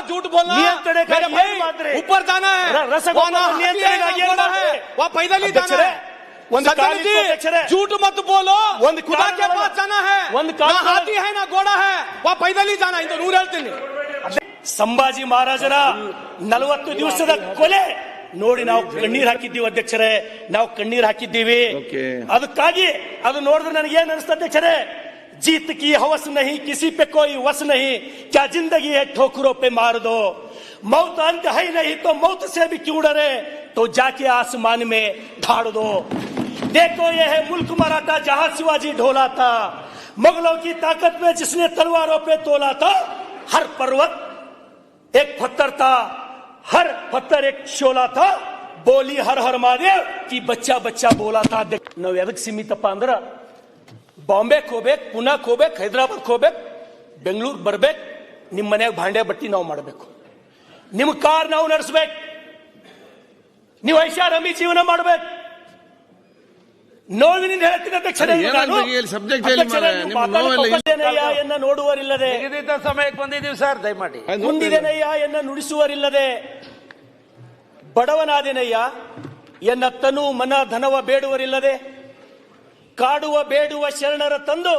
झूठ बोलना ऊपर जाना है, वहाँ पैदल ही जाना है। झूठ मत बोलो, खुदा के पास जाना है, ना हाथी है ना घोड़ा है, वहाँ पैदल ही जाना इंತ ನೂರು ಹೇಳ್ತೀನಿ। ಸಂಭಾಜಿ ಮಹಾರಾಜರ 40 ದಿವಸದ ಕೊಲೆ ನೋಡಿ ನಾವು ಕಣ್ಣೀರ್ ಹಾಕಿದ್ದೀವಿ ಅಧ್ಯಕ್ಷರೇ, ನಾವು ಕಣ್ಣೀರ್ ಹಾಕಿದ್ದೀವಿ। ಅದಕ್ಕಾಗಿ ಅದು ನೋಡಿದ್ರೆ ನನಗೆ ಏನ್ ಅನಿಸ್ತಾ ಅಧ್ಯಕ್ಷರೇ, जीत की हवस नहीं, किसी पे कोई वस नहीं, क्या जिंदगी है ठोकरों पे मार दो, मौत अंत है नहीं तो मौत से भी क्यों डरे, तो जाके आसमान में ढाड़ दो। देखो ये है मुल्क मराठा जहां शिवाजी ढोला था, मुगलों की ताकत में जिसने तलवारों पे तोला था, हर पर्वत एक पत्थर था, हर पत्थर एक शोला था, बोली हर हर महादेव की बच्चा बच्चा बोला था। ನಾವು ಎದಕ್ಕೆ ಸೀಮಿತಪ್ಪ ಅಂದ್ರ ಬಾಂಬೆಗೆ ಹೋಗ್ಬೇಕು, ಪುನಾಕ್ ಹೋಗ್ಬೇಕು, ಹೈದರಾಬಾದ್ ಹೋಗ್ಬೇಕು, ಬೆಂಗಳೂರು ಬರ್ಬೇಕು, ನಿಮ್ಮ ಮನೆಯಾಗ ಭಾಂಡೆ ಬಟ್ಟಿ ನಾವು ಮಾಡಬೇಕು, ನಿಮ್ಮ ಕಾರ್ ನಾವು ನಡೆಸಬೇಕು, ನೀವು ಐಷಾರಾಮಿ ಜೀವನ ಮಾಡಬೇಕು। ನೋವಿನಿಂದ ಹೇಳ್ತೀನಿ ಅಧ್ಯಕ್ಷರೇ, ಎನ್ನ ನೋಡುವರಿಲ್ಲದೆ ನಿಗದಿತ ಸಮಯಕ್ಕೆ ಬಂದಿದ್ದೀವಿ ಸರ್, ದಯಮಾಡಿ ಮುಂದಿದೆನಯ್ಯ ಎನ್ನ ನುಡಿಸುವರಿಲ್ಲದೆ, ಬಡವನಾದೆನಯ್ಯ ಎನ್ನ ತನು ಮನ ಧನವ ಬೇಡುವರಿಲ್ಲದೆ, ಕಾಡುವ ಬೇಡುವ ಶರಣರ ತಂದು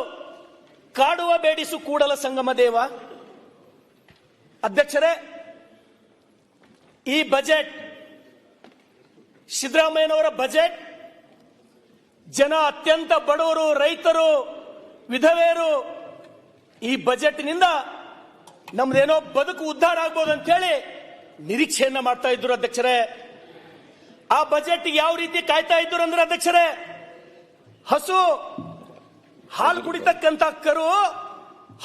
ಕಾಡುವ ಬೇಡಿಸು ಕೂಡಲ ಸಂಗಮ ದೇವ। ಅಧ್ಯಕ್ಷರೇ, ಈ ಬಜೆಟ್ ಸಿದ್ದರಾಮಯ್ಯನವರ ಬಜೆಟ್ ಜನ ಅತ್ಯಂತ ಬಡವರು, ರೈತರು, ವಿಧವೆಯರು ಈ ಬಜೆಟ್ನಿಂದ ನಮ್ದೇನೋ ಬದುಕು ಉದ್ಧಾರ ಆಗ್ಬೋದು ಅಂತ ಹೇಳಿ ನಿರೀಕ್ಷೆಯನ್ನ ಮಾಡ್ತಾ ಇದ್ರು ಅಧ್ಯಕ್ಷರೇ। ಆ ಬಜೆಟ್ ಯಾವ ರೀತಿ ಕಾಯ್ತಾ ಇದ್ರು ಅಂದ್ರೆ ಅಧ್ಯಕ್ಷರೇ, ಹಸು ಹಾಲು ಕುಡಿತಕ್ಕಂತ ಕರು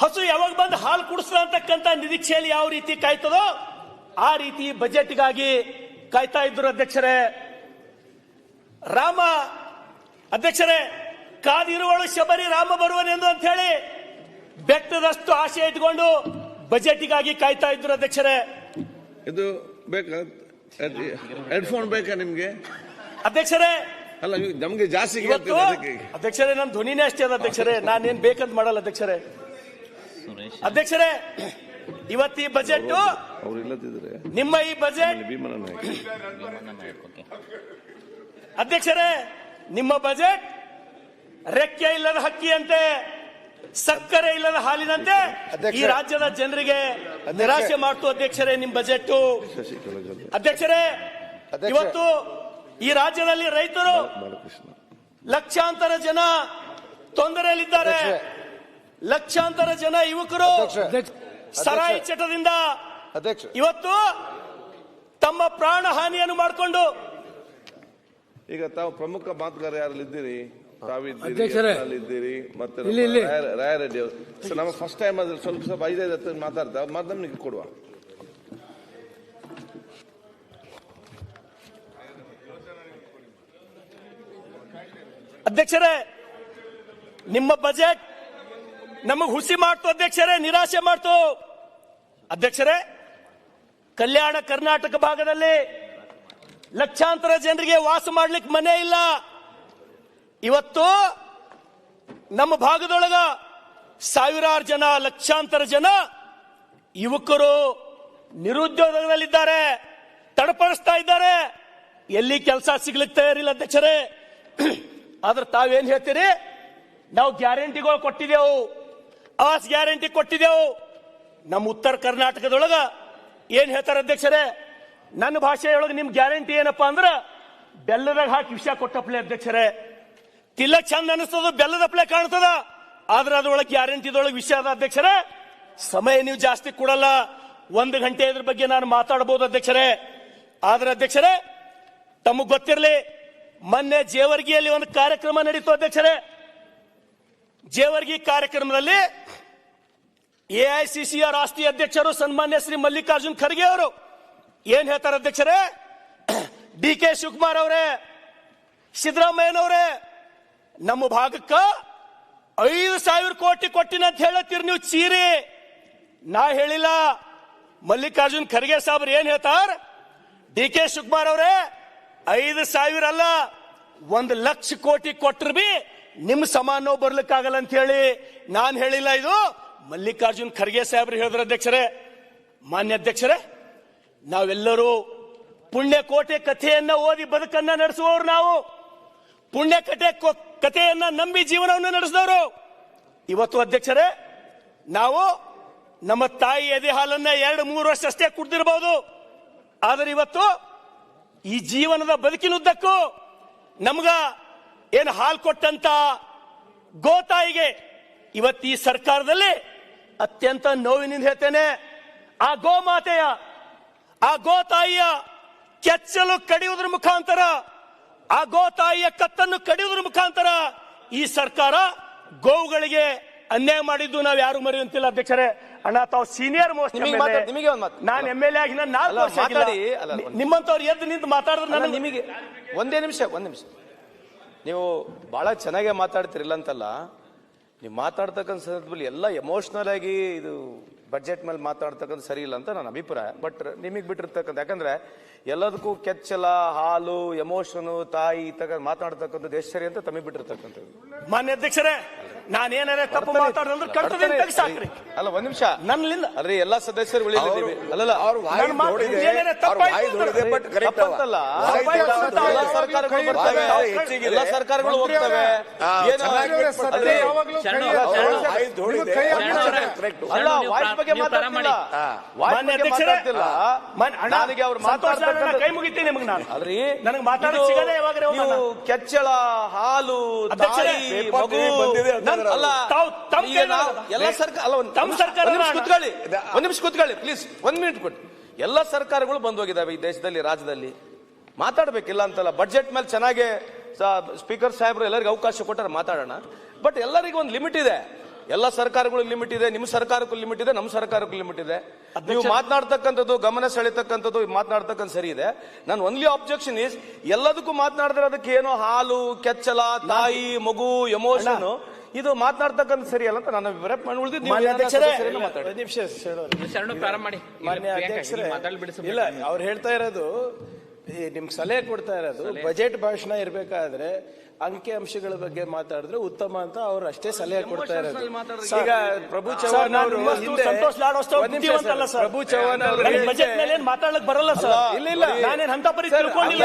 ಹಸು ಯಾವಾಗ ಬಂದು ಹಾಲು ಕುಡಿಸ್ತಾ ಅಂತಕ್ಕಂತ ನಿರೀಕ್ಷೆಯಲ್ಲಿ ಯಾವ ರೀತಿ ಕಾಯ್ತದೋ ಆ ರೀತಿ ಬಜೆಟ್ಗಾಗಿ ಕಾಯ್ತಾ ಇದ್ರು ಅಧ್ಯಕ್ಷರೇ। ರಾಮ ಅಧ್ಯಕ್ಷರೇ, ಕಾದಿರುವಳು ಶಬರಿ ರಾಮ ಬರುವನೆಂದು ಅಂತ ಹೇಳಿ ಬೆಟ್ಟದಷ್ಟು ಆಶೆ ಇಟ್ಕೊಂಡು ಬಜೆಟ್ಗಾಗಿ ಕಾಯ್ತಾ ಇದ್ರು ಅಧ್ಯಕ್ಷರೇ। ಇದು ಬೇಕಾ, ಹೆಡ್ಫೋನ್ ಬೇಕಾ ನಿಮ್ಗೆ ಅಧ್ಯಕ್ಷರೇ? ಅಲ್ಲ, ನಮ್ಗೆ ಜಾಸ್ತಿ ಅಧ್ಯಕ್ಷರೇ, ನನ್ನ ಧ್ವನಿನೇ ಅಷ್ಟೇ ಅದ ಅಧ್ಯಕ್ಷರೇ, ನಾನೇನ್ ಬೇಕಂತ ಮಾಡಲ್ಲ ಅಧ್ಯಕ್ಷರೇ। ಅಧ್ಯಕ್ಷರೇ, ಇವತ್ತು ಈ ಬಜೆಟ್ ನಿಮ್ಮ ಈ ಬಜೆಟ್ ಅಧ್ಯಕ್ಷರೇ, ನಿಮ್ಮ ಬಜೆಟ್ ರೆಕ್ಕೆ ಇಲ್ಲದ ಹಕ್ಕಿಯಂತೆ, ಸಕ್ಕರೆ ಇಲ್ಲದ ಹಾಲಿನಂತೆ ಈ ರಾಜ್ಯದ ಜನರಿಗೆ ನಿರಾಶೆ ಮಾಡ್ತು ಅಧ್ಯಕ್ಷರೇ ನಿಮ್ಮ ಬಜೆಟ್। ಅಧ್ಯಕ್ಷರೇ, ಇವತ್ತು ಈ ರಾಜ್ಯದಲ್ಲಿ ರೈತರು ಲಕ್ಷಾಂತರ ಜನ ತೊಂದರೆಯಲ್ಲಿದ್ದಾರೆ, ಲಕ್ಷಾಂತರ ಜನ ಯುವಕರು ಸರಾಯಿ ಚಟದಿಂದ ಇವತ್ತು ತಮ್ಮ ಪ್ರಾಣ ಹಾನಿಯನ್ನು ಮಾಡಿಕೊಂಡು, ಈಗ ತಾವು ಪ್ರಮುಖ ಮಾತುಗಾರ ಯಾರಲ್ಲಿದ್ದೀರಿ? ತಾವಿದ್ದೀರಿ ಮತ್ತೆ ರಾಯರೆಡ್ಡಿ ಅವರು. ನಮ್ಮ ಫಸ್ಟ್ ಟೈಮ್ ಅದ್ರಲ್ಲಿ ಸ್ವಲ್ಪ 5-10 ಮಾತಾಡ್ತಾ ಮಾಧ್ಯಮ ನಿಮಗೆ ಕೊಡುವ. ಅಧ್ಯಕ್ಷರೇ, ನಿಮ್ಮ ಬಜೆಟ್ ನಮಗೆ ಹುಸಿ ಮಾಡ್ತು ಅಧ್ಯಕ್ಷರೇ, ನಿರಾಶೆ ಮಾಡ್ತು ಅಧ್ಯಕ್ಷರೇ। ಕಲ್ಯಾಣ ಕರ್ನಾಟಕ ಭಾಗದಲ್ಲಿ ಲಕ್ಷಾಂತರ ಜನರಿಗೆ ವಾಸ ಮಾಡ್ಲಿಕ್ಕೆ ಮನೆ ಇಲ್ಲ। ಇವತ್ತು ನಮ್ಮ ಭಾಗದೊಳಗ ಸಾವಿರಾರು ಜನ, ಲಕ್ಷಾಂತರ ಜನ ಯುವಕರು ನಿರುದ್ಯೋಗದಲ್ಲಿದ್ದಾರೆ, ತಡಪಡಿಸ್ತಾ ಇದ್ದಾರೆ, ಎಲ್ಲಿ ಕೆಲಸ ಸಿಗ್ಲಿಕ್ಕೆ ತಯಾರಿಲ್ಲ ಅಧ್ಯಕ್ಷರೇ। ಆದ್ರೆ ತಾವೇನ್ ಹೇಳ್ತೀರಿ? ನಾವು ಗ್ಯಾರಂಟಿಗಳು ಕೊಟ್ಟಿದ್ದೆವು, ಆಸ್ ಗ್ಯಾರಂಟಿ ಕೊಟ್ಟಿದ್ದೆವು। ನಮ್ಮ ಉತ್ತರ ಕರ್ನಾಟಕದೊಳಗ ಏನ್ ಹೇಳ್ತಾರೆ ಅಧ್ಯಕ್ಷರೇ? ನನ್ನ ಭಾಷೆಯೊಳಗೆ ನಿಮ್ ಗ್ಯಾರಂಟಿ ಏನಪ್ಪಾ ಅಂದ್ರ ಬೆಲ್ಲದಾಗ ಹಾಕಿ ವಿಷ ಕೊಟ್ಟಪ್ಲೆ ಅಧ್ಯಕ್ಷರೇ। ತಿಲ್ಲ ಚಂದ ಅನಿಸ್ತದ, ಬೆಲ್ಲದಪ್ಲೆ ಕಾಣ್ತದ, ಆದ್ರೆ ಅದ್ರೊಳಗೆ ಗ್ಯಾರಂಟಿದೊಳಗೆ ವಿಷಯ ಅದ ಅಧ್ಯಕ್ಷರೇ। ಸಮಯ ನೀವು ಜಾಸ್ತಿ ಕೊಡಲ್ಲ, 1 ಗಂಟೆ ಇದ್ರ ಬಗ್ಗೆ ನಾನು ಮಾತಾಡಬಹುದು ಅಧ್ಯಕ್ಷರೇ। ಆದ್ರೆ ಅಧ್ಯಕ್ಷರೇ, ತಮಗ್ ಗೊತ್ತಿರಲಿ, ಮೊನ್ನೆ ಜೇವರ್ಗಿಯಲ್ಲಿ ಒಂದು ಕಾರ್ಯಕ್ರಮ ನಡೀತು ಅಧ್ಯಕ್ಷರೇ। ಜೇವರ್ಗಿ ಕಾರ್ಯಕ್ರಮದಲ್ಲಿ ಎಐಸಿಸಿಯ ರಾಷ್ಟ್ರೀಯ ಅಧ್ಯಕ್ಷರು ಸನ್ಮಾನ್ಯ ಶ್ರೀ ಮಲ್ಲಿಕಾರ್ಜುನ್ ಖರ್ಗೆ ಅವರು ಏನ್ ಹೇಳ್ತಾರೆ ಅಧ್ಯಕ್ಷರೇ? DK ಶಿವಕುಮಾರ್ ಅವರೇ, ಸಿದ್ದರಾಮಯ್ಯನವರೇ, ನಮ್ಮ ಭಾಗಕ್ಕ 5,000 ಕೋಟಿ ಕೊಟ್ಟಿನ ಅಂತ ಹೇಳತ್ತೀರಿ ನೀವು ಚೀರಿ, ನಾ ಹೇಳಿಲ್ಲ, ಮಲ್ಲಿಕಾರ್ಜುನ್ ಖರ್ಗೆ ಸಾಬ್ರು ಏನ್ ಹೇಳ್ತಾರ? DK ಶಿವಕುಮಾರ್ ಅವರೇ, 5,000 ಅಲ್ಲ, 1 ಲಕ್ಷ ಕೋಟಿ ಕೊಟ್ಟರು ಬಿ ನಿಮ್ ಸಮಾನ ಬರ್ಲಿಕ್ಕಾಗಲ್ಲ ಅಂತ ಹೇಳಿ ನಾನ್ ಹೇಳಿಲ್ಲ, ಇದು ಮಲ್ಲಿಕಾರ್ಜುನ್ ಖರ್ಗೆ ಸಾಹೇಬ್ರು ಹೇಳಿದ್ರ ಅಧ್ಯಕ್ಷರೇ, ಮಾನ್ಯ ಅಧ್ಯಕ್ಷರೇ, ನಾವೆಲ್ಲರೂ ಪುಣ್ಯಕೋಟೆ ಕಥೆಯನ್ನ ಓದಿ ಬದುಕನ್ನ ನಡೆಸುವವರು. ನಾವು ಕಥೆಯನ್ನ ನಂಬಿ ಜೀವನವನ್ನು ನಡೆಸಿದವರು. ಇವತ್ತು ಅಧ್ಯಕ್ಷರೇ, ನಾವು ನಮ್ಮ ತಾಯಿ ಎದೆ ಹಾಲನ್ನ 2-3 ವರ್ಷ ಅಷ್ಟೇ ಕುಡ್ದಿರಬಹುದು. ಆದರೆ ಇವತ್ತು ಈ ಜೀವನದ ಬದುಕಿನುದ್ದಕ್ಕೂ ನಮ್ಗ ಏನು ಹಾಲು ಕೊಟ್ಟಂತ ಗೋತಾಯಿಗೆ ಇವತ್ತು ಈ ಸರ್ಕಾರದಲ್ಲಿ ಅತ್ಯಂತ ನೋವಿನಿಂದ ಹೇಳ್ತೇನೆ, ಆ ಗೋಮಾತೆಯ, ಆ ಗೋತಾಯಿಯ ಕೆಚ್ಚಲು ಕಡಿಯುವುದರ ಮುಖಾಂತರ, ಆ ಗೋತಾಯಿಯ ಕತ್ತನ್ನು ಕಡಿಯುವುದರ ಮುಖಾಂತರ ಈ ಸರ್ಕಾರ ಗೋವುಗಳಿಗೆ ಅನ್ಯಾಯ ಮಾಡಿದ್ದು ನಾವು ಯಾರು ಮರೆಯುವಂತಿಲ್ಲ ಅಧ್ಯಕ್ಷರೇ. ಅಣ್ಣ, ತಾವು ಸೀನಿಯರ್ ಮೋಸ್ಟ್ ನಿಮಗೆ ನಾನು MLA ಆಗಿ 4 ವರ್ಷ ನಿಮ್ಮಂತವ್ರು ಎದ್ದು ನಿಂತು ಮಾತಾಡಿದ್ರೆ ನಿಮಗೆ ಒಂದೇ ನಿಮಿಷ ನೀವು ಬಹಳ ಚೆನ್ನಾಗೇ ಮಾತಾಡ್ತಿರಿಲ್ಲ ಅಂತಲ್ಲ. ನೀವು ಮಾತಾಡ್ತಕ್ಕಂಥ ಸಂದರ್ಭದಲ್ಲಿ ಎಲ್ಲ ಎಮೋಷನಲ್ ಆಗಿ ಇದು ಬಜೆಟ್ ಮೇಲೆ ಮಾತಾಡ್ತಕ್ಕಂಥ ಸರಿ ಇಲ್ಲ ಅಂತ ನನ್ನ ಅಭಿಪ್ರಾಯ. ಬಟ್ ನಿಮಗೆ ಬಿಟ್ಟಿರ್ತಕ್ಕಂಥ, ಯಾಕಂದ್ರೆ ಎಲ್ಲದಕ್ಕೂ ಕೆಚ್ಚಲ, ಹಾಲು, ಎಮೋಷನ್, ತಾಯಿ ಮಾತಾಡ್ತಕ್ಕಂಥ ದೇಶ ಸರಿ ಅಂತ ತಮಗೆ ಬಿಟ್ಟಿರ್ತಕ್ಕಂಥದ್ದು. ಮಾನ್ಯ ಅಧ್ಯಕ್ಷರೇ, ನಾನೇನಾರ ತಪ್ಪು ಮಾತಾಡಿದ್ರೆ ಕರ್ತವ್ಯ ತೆಗೆಸಾಕ್ರಿ. ಅಲ್ಲ, ಒಂದ್ ನಿಮಿಷ ನನ್ನಿಂದ ಅಲ್ರಿ, ಎಲ್ಲಾ ಸದಸ್ಯರು ಉಳಿದಿದ್ದೀವಿ. ಅಲ್ಲಲ್ಲ, ಎಲ್ಲ ಸರ್ಕಾರಗಳು ಬರ್ತವೆ, ಎಲ್ಲ ಸರ್ಕಾರಗಳು ಹೋಗ್ತವೆ. ಅಲ್ಲ, ವಾಯ್ಸ್ ಬಗ್ಗೆ ಮಾತಾಡ್ತಿಲ್ಲ. ನನಗೆ ಅವ್ರು ಮಾತಾಡ್ತಾರೆ, ಕೈ ಮುಗಿತೀನಿ ನಿಮಗೆ. ನಾನು ಅಲ್ರಿ, ನನಗೆ ಮಾತಾಡೋದು ಸಿಗದೆ ಯಾವಾಗ ನೀವು ಕೆಚ್ಚಲ, ಹಾಲು, ತಾಯಿ, ಮಗು ಅಲ್ಲ, ಎಲ್ಲ ಸರ್ಕಾರ ಅಲ್ಲ, ಒಂದ್ ನಿಮಿಷ ಕೂತ್ಕೊಳ್ಳಿ ಪ್ಲೀಸ್, 1 ಮಿನಿಟ್ ಕೊಡಿ. ಎಲ್ಲ ಸರ್ಕಾರಗಳು ಬಂದ್ ಹೋಗಿದಾವೆ ಈ ದೇಶದಲ್ಲಿ, ರಾಜ್ಯದಲ್ಲಿ. ಮಾತಾಡ್ಬೇಕಿಲ್ಲ ಅಂತಲ್ಲ. ಬಜೆಟ್ ಮೇಲೆ ಚೆನ್ನಾಗಿ ಸ್ಪೀಕರ್ ಸಾಹೇಬ್ರು ಎಲ್ಲರಿಗೂ ಅವಕಾಶ ಕೊಟ್ಟಾರೆ, ಮಾತಾಡೋಣ. ಬಟ್ ಎಲ್ಲರಿಗೂ ಒಂದು ಲಿಮಿಟ್ ಇದೆ. ಎಲ್ಲ ಸರ್ಕಾರಗಳಿಗೆ ಲಿಮಿಟ್ ಇದೆ. ನಿಮ್ಮ ಸರ್ಕಾರಕ್ಕೂ ಲಿಮಿಟ್ ಇದೆ, ನಮ್ಮ ಸರ್ಕಾರಕ್ಕೂ ಲಿಮಿಟ್ ಇದೆ. ನೀವು ಮಾತನಾಡ್ತಕ್ಕಂಥದ್ದು, ಗಮನ ಸೆಳೆತಕ್ಕಂಥದ್ದು ಮಾತನಾಡ್ತಕ್ಕಂಥ ಸರಿ ಇದೆ. ನಾನು ಓನ್ಲಿ ಆಬ್ಜೆಕ್ಷನ್ ಇಸ್, ಎಲ್ಲದಕ್ಕೂ ಮಾತನಾಡಿದ್ರೆ ಅದಕ್ಕೆ ಏನೋ ಹಾಲು, ಕೆಚ್ಚಲ, ತಾಯಿ, ಮಗು, ಎಮೋಷನ್, ಇದು ಮಾತನಾಡ್ತಕ್ಕಂಥ ಸರಿ ಅಲ್ಲ ಅಂತ ನನ್ನ ಅಭಿಪ್ರಾಯ. ಇಲ್ಲ, ಅವ್ರು ಹೇಳ್ತಾ ಇರೋದು, ನಿಮ್ಗೆ ಸಲಹೆ ಕೊಡ್ತಾ ಇರೋದು, ಬಜೆಟ್ ಭಾಷಣ ಇರ್ಬೇಕಾದ್ರೆ ಅಂಕಿ ಅಂಶಗಳ ಬಗ್ಗೆ ಮಾತಾಡಿದ್ರೆ ಉತ್ತಮ ಅಂತ ಅವ್ರು ಅಷ್ಟೇ ಸಲಹೆ ಕೊಡ್ತಾ ಇರೋದು. ಈಗ ಪ್ರಭು ಚವ್ಹಾಣ್ ಅವರು ಪ್ರಭು ಚವ್ಹಾಣ್ ಅವರು ಮಾತಾಡ್ಲಕ್ ಬರಲ್ಲ ಸರ್. ಇಲ್ಲ, ನಾನೇನ್ ಅಂತ ಪರಿ ತಿಳ್ಕೊಂಡಿಲ್ಲ.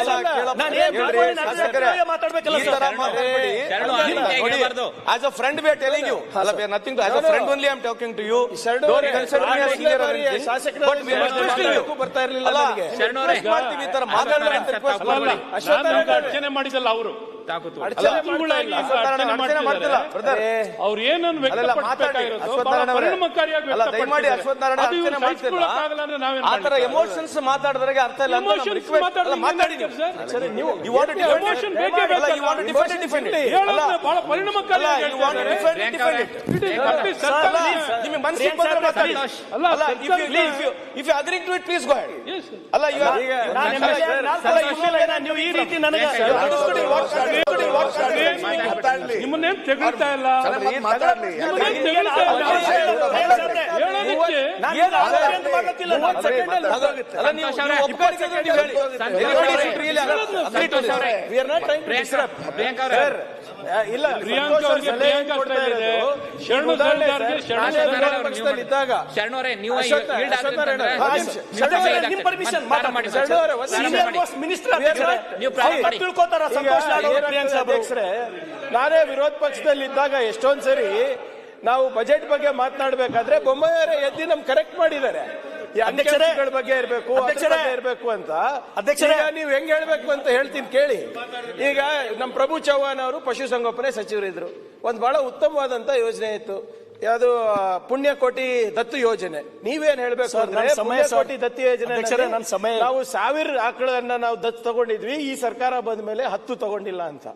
As a friend, we are telling you. Nothing to, as a friend only I am talking to you. Don't consider me as senior or anything. But we must listen you. ಬರ್ತಾ ಇರಲಿಲ್ಲ ನನಗೆ. ಮಾಡ್ತೀವಿ ಈ ತರ ಮಾತಾಡೋಣ ಅಂತ ರಿಕ್ವೆಸ್ಟ್ ಮಾಡಿ. ಅರ್ಚನೆ ಮಾಡಿದಲ್ಲ ಅವರು. ಅವ್ರು ಏನನ್ನು ಆತರ ಎಮೋಷನ್ಸ್ ಮಾತಾಡಿದ್ರೆ ಅರ್ಥ ಇಲ್ಲ. ನಿಮ್ಮನ್ನೇನ್ ತೆಗಳ್ತಾ ಇಲ್ಲ. ಇಲ್ಲ, ಪ್ರಿಯಾಂಕಾ ನಾನೇ ವಿರೋಧ ಪಕ್ಷದಲ್ಲಿದ್ದಾಗ ಎಷ್ಟೊಂದ್ ಸರಿ ನಾವು ಬಜೆಟ್ ಬಗ್ಗೆ ಮಾತನಾಡಬೇಕಾದ್ರೆ ಬೊಮ್ಮಾಯಿಯವರೇ ಎದ್ದು ನಮ್ ಕರೆಕ್ಟ್ ಮಾಡಿದ್ದಾರೆ. ಅಧ್ಯಕ್ಷಗಳ ಬಗ್ಗೆ ಇರಬೇಕು, ಇರಬೇಕು ಅಂತ. ಅಧ್ಯಕ್ಷರೇ, ನೀವು ಹೆಂಗ್ ಹೇಳ್ಬೇಕು ಅಂತ ಹೇಳ್ತೀನಿ ಕೇಳಿ. ಈಗ ನಮ್ ಪ್ರಭು ಚವ್ಹಾಣ್ ಅವರು ಪಶುಸಂಗೋಪನೆ ಸಚಿವರಿದ್ರು. ಒಂದ್ ಬಹಳ ಉತ್ತಮವಾದಂತ ಯೋಜನೆ ಇತ್ತು, ಯಾವುದು ಪುಣ್ಯಕೋಟಿ ದತ್ತು ಯೋಜನೆ. ನೀವೇನ್ ಹೇಳ್ಬೇಕು ಅಂದ್ರೆ ಪುಣ್ಯಕೋಟಿ ದತ್ತು ಯೋಜನೆ ನಾವು 1000 ಆಕಳನ್ನ ನಾವು ದತ್ತು ತಗೊಂಡಿದ್ವಿ, ಈ ಸರ್ಕಾರ ಬಂದ ಮೇಲೆ 10 ತಗೊಂಡಿಲ್ಲ ಅಂತ.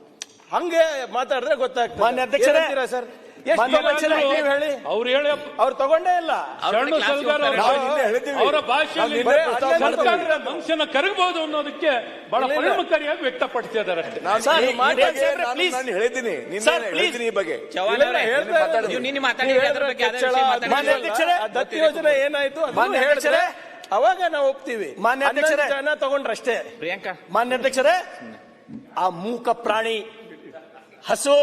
ಹಂಗೆ ಮಾತಾಡಿದ್ರೆ ಗೊತ್ತಾಗ್ತದೆ. ಮಾನ್ಯ ಅಧ್ಯಕ್ಷರೇ ಸರ್, ಹೇಳಿ, ಅವ್ರು ತಗೊಂಡೇ ಇಲ್ಲ. ಅವರ ಭಾಷೆಯಲ್ಲಿ ಮನುಷ್ಯನ ಕರಗಬಹುದು ಅನ್ನೋದಕ್ಕೆ ಬಹಳ ಪರಿಣಾಮಕಾರಿಯಾಗಿ ವ್ಯಕ್ತಪಡಿಸಿದ್ದಾರೆ ಅಷ್ಟೇ. ಹೇಳಿದ್ದೀನಿ ಈ ಬಗ್ಗೆ. ದತ್ತು ಯೋಜನೆ ಏನಾಯ್ತು ಅವಾಗ ನಾವು ಒಪ್ತೀವಿ. ಮಾನ್ಯ ಅಧ್ಯಕ್ಷರೇ, ಜನ ತಗೊಂಡ್ರಷ್ಟೇ. ಮಾನ್ಯ ಅಧ್ಯಕ್ಷರೇ, ಆ ಮೂಕ ಪ್ರಾಣಿ ಹಸು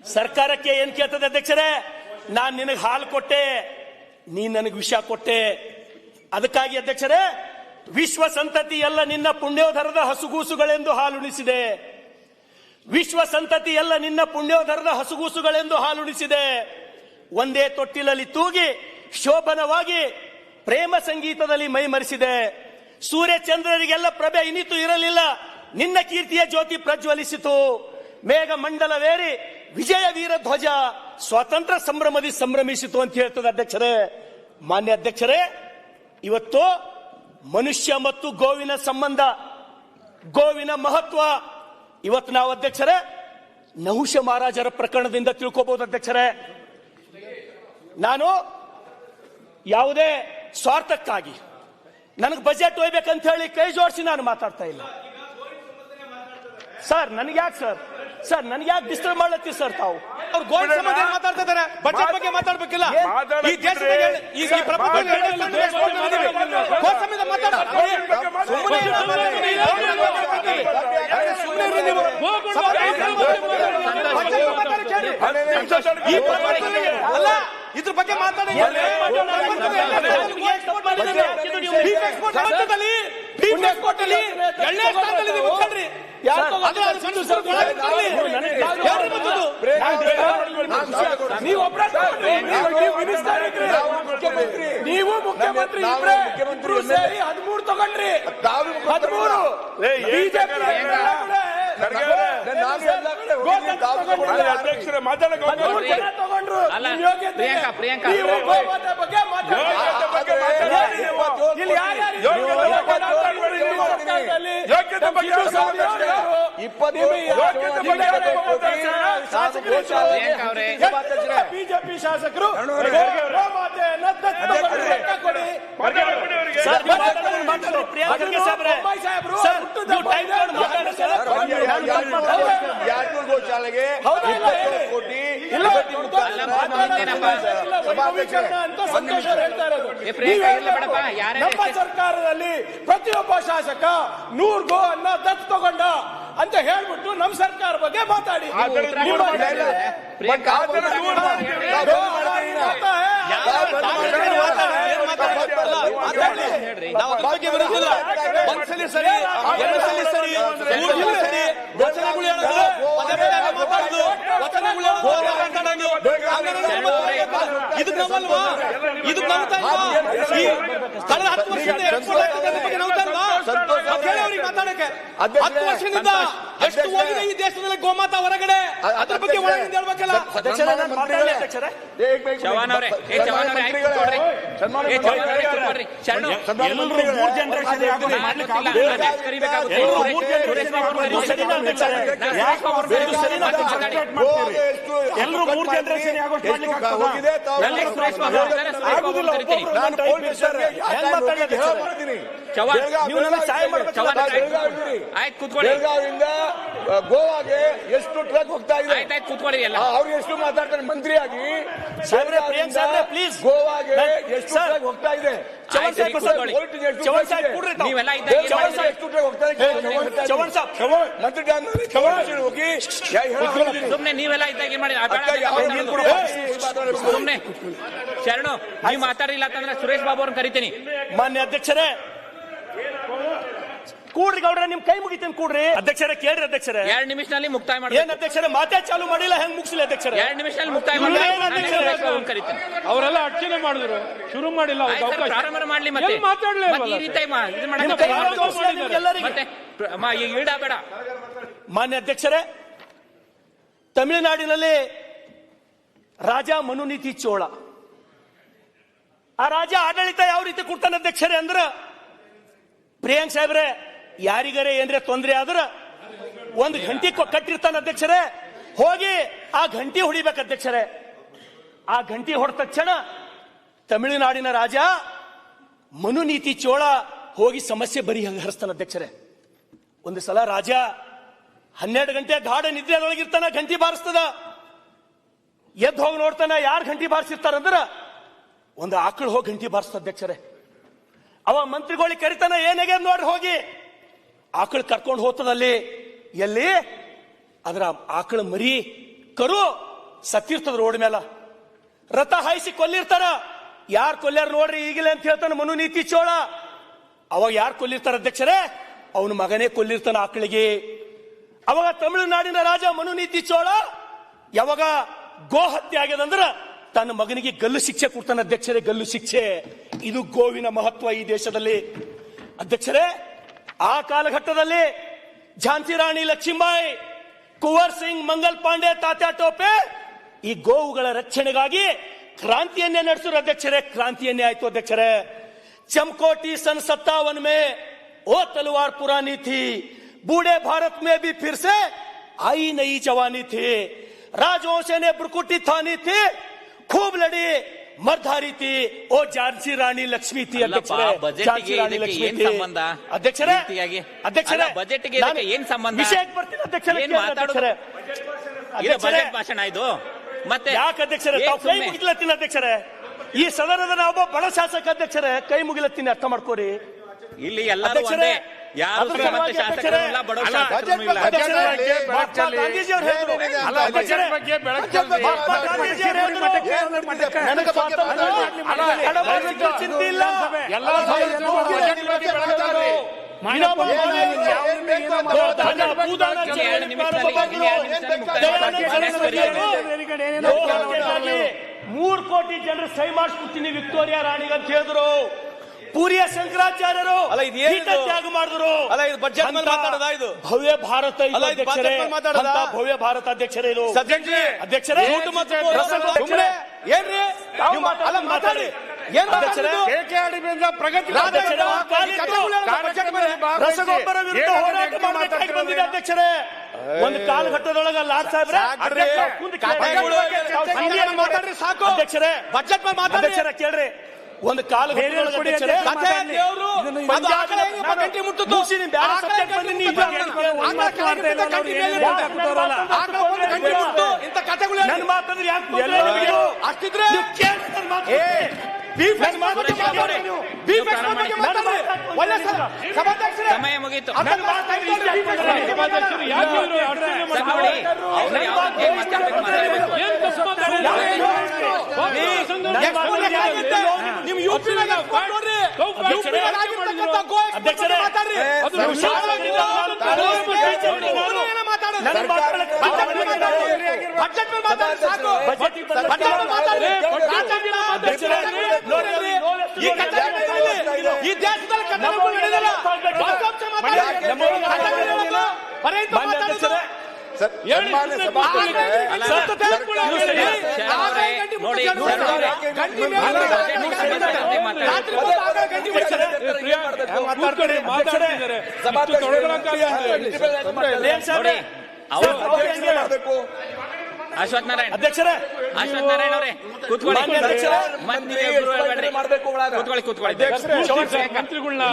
ಸರ್ಕಾರಕ್ಕೆ ಏನ್ ಕೇಳ್ತದೆ ಅಧ್ಯಕ್ಷರೇ? ನಾನ್ ನಿನಗೆ ಹಾಲು ಕೊಟ್ಟೆ, ನೀನ್ ನನಗೆ ವಿಷ ಕೊಟ್ಟೆ. ಅದಕ್ಕಾಗಿ ಅಧ್ಯಕ್ಷರೇ, ವಿಶ್ವ ಸಂತತಿ ಎಲ್ಲ ನಿನ್ನ ಪುಣ್ಯೋಧರದ ಹಸುಗೂಸುಗಳೆಂದು ಹಾಲುಣಿಸಿದೆ. ವಿಶ್ವ ಸಂತತಿ ಎಲ್ಲ ನಿನ್ನ ಪುಣ್ಯೋಧರದ ಹಸುಗೂಸುಗಳೆಂದು ಹಾಲುಣಿಸಿದೆ. ಒಂದೇ ತೊಟ್ಟಿಲಲ್ಲಿ ತೂಗಿ ಶೋಭನವಾಗಿ ಪ್ರೇಮ ಸಂಗೀತದಲ್ಲಿ ಮೈಮರೆಸಿದೆ. ಸೂರ್ಯ ಚಂದ್ರರಿಗೆಲ್ಲ ಪ್ರಭೆ ಇನಿತು ಇರಲಿಲ್ಲ, ನಿನ್ನ ಕೀರ್ತಿಯ ಜ್ಯೋತಿ ಪ್ರಜ್ವಲಿಸಿತು. ಮೇಘ ಮಂಡಲವೇರಿ ವಿಜಯ ವೀರ ಧ್ವಜ ಸ್ವಾತಂತ್ರ್ಯ ಸಂಭ್ರಮದಿ ಸಂಭ್ರಮಿಸಿತು ಅಂತ ಹೇಳ್ತದೆ ಅಧ್ಯಕ್ಷರೇ. ಮಾನ್ಯ ಅಧ್ಯಕ್ಷರೇ, ಇವತ್ತು ಮನುಷ್ಯ ಮತ್ತು ಗೋವಿನ ಸಂಬಂಧ, ಗೋವಿನ ಮಹತ್ವ ಇವತ್ತು ನಾವು ಅಧ್ಯಕ್ಷರೇ ನಹುಷ ಮಹಾರಾಜರ ಪ್ರಕರಣದಿಂದ ತಿಳ್ಕೋಬಹುದು ಅಧ್ಯಕ್ಷರೇ. ನಾನು ಯಾವುದೇ ಸ್ವಾರ್ಥಕ್ಕಾಗಿ ನನಗೆ ಬಜೆಟ್ ಒಯ್ಬೇಕಂತ ಹೇಳಿ ಕೈ ಜೋಡಿಸಿ ನಾನು ಮಾತಾಡ್ತಾ ಇಲ್ಲ ಸರ್. ನನಗೆ ಯಾಕೆ ಸರ್ ನನಗೆ ಯಾಕೆ ಡಿಸ್ಟರ್ಬ್ ಮಾಡ್ಲತ್ತೀವಿ ಸರ್ ತಾವು? ಅವ್ರು ಗೋಲ್ಡ್ ಸಂಬಂಧ ಮಾತಾಡ್ತಾ ಇದ್ದಾರೆ, ಬಜೆಟ್ ಬಗ್ಗೆ ಮಾತಾಡ್ಬೇಕಿಲ್ಲ. ಈ ದೇಶದ ಈ ಅಲ್ಲ, ಇದ್ರ ಬಗ್ಗೆ ಮಾತಾಡಿ. ನೀವು ಮುಖ್ಯಮಂತ್ರಿ 13 ತಗೊಂಡ್ರಿ, 13 ಅಧ್ಯಕ್ಷರೇ ಮಾತಾಡಕ್ಕೆ ಬಿಜೆಪಿ ಶಾಸಕರು ಗೋಶಾಲೆಗೆ ಕೋಟಿ ನಮ್ಮ ಸರ್ಕಾರದಲ್ಲಿ ಪ್ರತಿಯೊಬ್ಬ ಶಾಸಕ 100 ಗೋ ಅನ್ನ ದತ್ತು ತಗೊಂಡ ಅಂತ ಹೇಳ್ಬಿಟ್ಟು ನಮ್ಮ ಸರ್ಕಾರ ಬಗ್ಗೆ ಮಾತಾಡಿ. ಒಂದ್ಸಲಿ ಸರಿ, ಎರಡು ಸಲಿ ಸರಿ, 3 ಸಲ ಸರಿ, ವಚನಗಳು ಹೇಳೋದು, ಮಾತಾಡೋದು, ವಚನಗಳು ಇದು ನಮ್ಮಲ್ವಾ? ಇದು ನಮ್ತಾ ಇಲ್ವಾ? ಕಳೆದ 10 ವರ್ಷದಿಂದ ಬಗ್ಗೆ ನಮ್ತಾ ಇಲ್ವಾ? ಅವ್ರಿಗೆ ಮಾತಾಡಕ್ಕೆ 10 ವರ್ಷದಿಂದ ಎಷ್ಟು ಹೋಗಿದೆ ಈ ದೇಶದಲ್ಲಿ ಗೋಮಾತಾ ಹೊರಗಡೆ, ಅದ್ರ ಬಗ್ಗೆ ಒಳಗಿಂದ ಹೇಳ್ಬೇಕಲ್ಲ. ಬೆಳಗಾವಿಯಿಂದ ಗೋವಾಗೆ ಎಷ್ಟು ಟ್ರಕ್ ಹೋಗ್ತಾ ಇದೆ, ಅವ್ರು ಎಷ್ಟು ಮಾತಾಡ್ತಾರೆ ಮಂತ್ರಿಯಾಗಿ. ಗೋವಾಗೆ ಎಷ್ಟು ಟ್ರಕ್ ಹೋಗ್ತಾ ಇದೆ, ಸುಮ್ನೆ ನೀವೆಲ್ಲ ಇದ್ದಾಗ ಮಾಡಿ ಸುಮ್ನೆ ಶರಣು ನೀವು ಮಾತಾಡಿಲ್ಲ ಅಂತಂದ್ರೆ ಸುರೇಶ್ ಬಾಬು ಅವ್ರನ್ನ ಕರಿತೀನಿ. ಮಾನ್ಯ ಅಧ್ಯಕ್ಷರೇ, ಕೂಡ್ರಿ ಗೌಡ್ರೆ, ನಿಮ್ ಕೈ ಮುಗಿತೀನಿ ಕೂಡ್ರಿ. ಅಧ್ಯಕ್ಷರೇ ಕೇಳ್ರಿ ಅಧ್ಯಕ್ಷರೇ, 2 ನಿಮಿಷದಲ್ಲಿ ಮುಕ್ತಾಯ ಮಾಡಿ. ಏನ್ ಅಧ್ಯಕ್ಷರೇ ಮಾತೇ ಚಾಲು ಮಾಡಿಲ್ಲ, ಹೆಂಗ್ ಮುಗಿಸ್ಲಿ ಅಧ್ಯಕ್ಷರೇ? 2 ನಿಮಿಷದಲ್ಲಿ ಮುಕ್ತಾಯ ಮಾಡಿ. ಕರಿತೀನಿ. ಅವರೆಲ್ಲ ಅರ್ಚನೆ ಮಾಡಿದ್ರು, ಶುರು ಮಾಡಿಲ್ಲ, ಪ್ರಾರಂಭ ಮಾಡ್ಲಿ. ಮತ್ತೆ ಈ ರೀತಿ ಮತ್ತೆ ಈಡಾಬೇಡ. ಮಾನ್ಯ ಅಧ್ಯಕ್ಷರೇ, ತಮಿಳುನಾಡಿನಲ್ಲಿ ರಾಜ ಮನುನೀತಿ ಚೋಳ, ಆ ರಾಜ ಆಡಳಿತ ಯಾವ ರೀತಿ ಕೊಡ್ತಾನೆ ಅಧ್ಯಕ್ಷರೇ ಅಂದ್ರ, ಪ್ರಿಯಾಂಕ್ ಸಾಹೇಬ್ರೆ ಯಾರಿಗಾರೆ ಏನ್ರೆ ತೊಂದ್ರೆ ಆದ್ರ ಒಂದು ಗಂಟೆ ಕಟ್ಟಿರ್ತಾನ ಅಧ್ಯಕ್ಷರೇ, ಹೋಗಿ ಆ ಗಂಟೆ ಹೊಡಿಬೇಕು ಅಧ್ಯಕ್ಷರೇ. ಆ ಗಂಟೆ ಹೊಡೆದ ತಕ್ಷಣ ತಮಿಳುನಾಡಿನ ರಾಜ ಮನುನೀತಿ ಚೋಳ ಹೋಗಿ ಸಮಸ್ಯೆ ಬರಿಹರಿಸ್ತಾನ ಅಧ್ಯಕ್ಷರೇ. ಒಂದು ಸಲ ರಾಜ 12 ಗಂಟೆ ಗಾಢ ನಿದ್ರೆದೊಳಗಿರ್ತಾನ, ಗಂಟೆ ಬಾರಿಸ್ತದ. ಎದ್ದು ಹೋಗಿ ನೋಡ್ತಾನ, ಯಾರು ಗಂಟೆ ಬಾರಿಸಿರ್ತಾರಂದ್ರ ಒಂದು ಆಕಳು ಹೋಗಿ ಗಂಟೆ ಬಾರಿಸ್ತ ಅಧ್ಯಕ್ಷರೇ. ಅವ ಮಂತ್ರಿಗಳಿಗೆ ಕರಿತಾನ, ಏನಾಗೆ ನೋಡ್ರಿ ಹೋಗಿ. ಆಕಳು ಕರ್ಕೊಂಡು ಹೋಗ್ತದಲ್ಲಿ, ಎಲ್ಲಿ ಅದರ ಆಕಳ ಮರಿ ಕರು ಸತ್ತಿರ್ತದ ರೋಡ್ ಮೇಲ. ರಥ ಹಾಯಿಸಿ ಕೊಲ್ಲಿರ್ತಾರ. ಯಾರು ಕೊಲ್ಯಾರ ನೋಡ್ರಿ ಈಗಲೇ ಅಂತ ಹೇಳ್ತಾನೆ ಮನು ನೀತಿ ಚೋಳ. ಅವಾಗ ಯಾರು ಕೊಲ್ಲಿರ್ತಾರ ಅಧ್ಯಕ್ಷರೇ? ಅವನ ಮಗನೇ ಕೊಲ್ಲಿರ್ತಾನ ಆಕಳಿಗೆ. ಅವಾಗ ತಮಿಳುನಾಡಿನ ರಾಜ ಮನು ನೀತಿ ಚೋಳ ಯಾವಾಗ ಗೋ ಹತ್ಯೆ ಆಗ್ಯದಂದ್ರ ತನ್ನ ಮಗನಿಗೆ ಗಲ್ಲು ಶಿಕ್ಷೆ ಕೊಡ್ತಾನೆ ಅಧ್ಯಕ್ಷರೇ, ಗಲ್ಲು ಶಿಕ್ಷೆ. ಇದು ಗೋವಿನ ಮಹತ್ವ ಈ ದೇಶದಲ್ಲಿ ಅಧ್ಯಕ್ಷರೇ. ಆ ಕಾಲಘಟ್ಟದಲ್ಲಿ ಝಾನ್ಸಿ ರಾಣಿ ಲಕ್ಷ್ಮೀಬಾಯಿ, ಕುವರ್ ಸಿಂಗ್, ಮಂಗಲ್ ಪಾಂಡೆ, ತಾತ್ಯಾ ಟೋಪೆ ಈ ಗೋವುಗಳ ರಕ್ಷಣೆಗಾಗಿ ಕ್ರಾಂತಿಯನ್ನೇ ನಡೆಸಿದ್ರು ಅಧ್ಯಕ್ಷರೇ. ಕ್ರಾಂತಿಯನ್ನೇ ಆಯ್ತು ಅಧ್ಯಕ್ಷರೇ. चमकोटी सन 57 में ओ तलवार पुरानी थी, बूढ़े भारत में भी फिर से आई नई जवानी थी, राजवंश ने ब्रुकुटी थानी थी, खूब लड़ी मर्दारी थी, ओ झांसी रानी लक्ष्मी थी अध्यक्षರೇ. झांसी रानी लक्ष्मी थी ಅಧ್ಯಕ್ಷರೇ. ಅಧ್ಯಕ್ಷರೇ ಬಜೆಟ್ಗೆ ಏನ್ ಸಂಬಂಧ? ವಿಷಯಕ್ಕೆ ಬರ್ತೀನಿ ಅಧ್ಯಕ್ಷರೇ. ಏನ್ ಮಾತಾಡೋದು? ಇದು ಬಜೆಟ್ ಭಾಷಣ ಇದು. ಮತ್ತೆ ಯಾಕೆ ಅಧ್ಯಕ್ಷರೇ ತಾವು ಕೈ ಮುಗಿಲತ್ತೀನಿ ಅಧ್ಯಕ್ಷರೇ? ಈ ಸದನದ ಒಬ್ಬ ಬಡ ಶಾಸಕ ಅಧ್ಯಕ್ಷರೇ, ಕೈ ಮುಗಿಲತ್ತೀನಿ, ಅರ್ಥ ಮಾಡ್ಕೋರಿ. ಇಲ್ಲಿ ಎಲ್ಲರೂ ಒಂದೇ, ಯಾರು ಶ್ರೀಮಂತ ಶಾಸಕರು ಇಲ್ಲ, ಬಡ ಶಾಸಕರು ಇಲ್ಲ. ಗಾಂಧೀಜಿ ಅವರು ಹೇಳಿದ್ರು, ಚಿಂತೆ ಇಲ್ಲ, ಮೂರು ಕೋಟಿ ಜನರು ಸೈ ಮಾಡಿಸ್ಬಿಡ್ತೀನಿ ವಿಕ್ಟೋರಿಯಾ ರಾಣಿಗೆ ಅಂತ ಹೇಳಿದ್ರು. ಪೂರಿಯ ಶಂಕರಾಚಾರ್ಯರು ತ್ಯಾಗ ಮಾಡಿದ್ರು. ಅಲ್ಲ ಇದು ಬಜೆಟ್ ಮೇಲೆ ಮಾತಾಡೋದಾ? ಇದು ಭವ್ಯ ಭಾರತ ಭವ್ಯ ಭಾರತ ಅಧ್ಯಕ್ಷರೇ. ಇದು ಅಧ್ಯಕ್ಷರೇ ಏನ್ರಿ ಮಾತಾಡಿ ರಸಗೊಬ್ಬರ ವಿರುದ್ಧ ಹೋರಾಟ ಮಾಡಬೇಕಾಗಿ ಬಂದಿದೆ ಅಧ್ಯಕ್ಷರೇ. ಒಂದು ಕಾಲಘಟ್ಟದೊಳಗ ಲಾಡ್ ಸಾಹೇಬ್ರೆ ಮಾತಾಡ್ರಿ ಸಾಕು ಅಧ್ಯಕ್ಷರೇ. ಬಜೆಟ್ ಮೇಲೆ ಮಾತಾಡ್ರಿ ಕೇಳ್ರಿ. ಒಂದು ಕಾಲ ಸಮಯ ಮುಗೀತು. ಈ ದೇಶದಲ್ಲಿ ಅಶ್ವಥ್ ನಾರಾಯಣ್ ಅಧ್ಯಕ್ಷರೇ, ಅಶ್ವಥ್ ನಾರಾಯಣ್ ಅವರೇ ಕೂತ್ಕೊಳ್ಳಿ. ಕೂತ್ಕೊಳ್ಳಿ. ಮಂತ್ರಿಗಳನ್ನ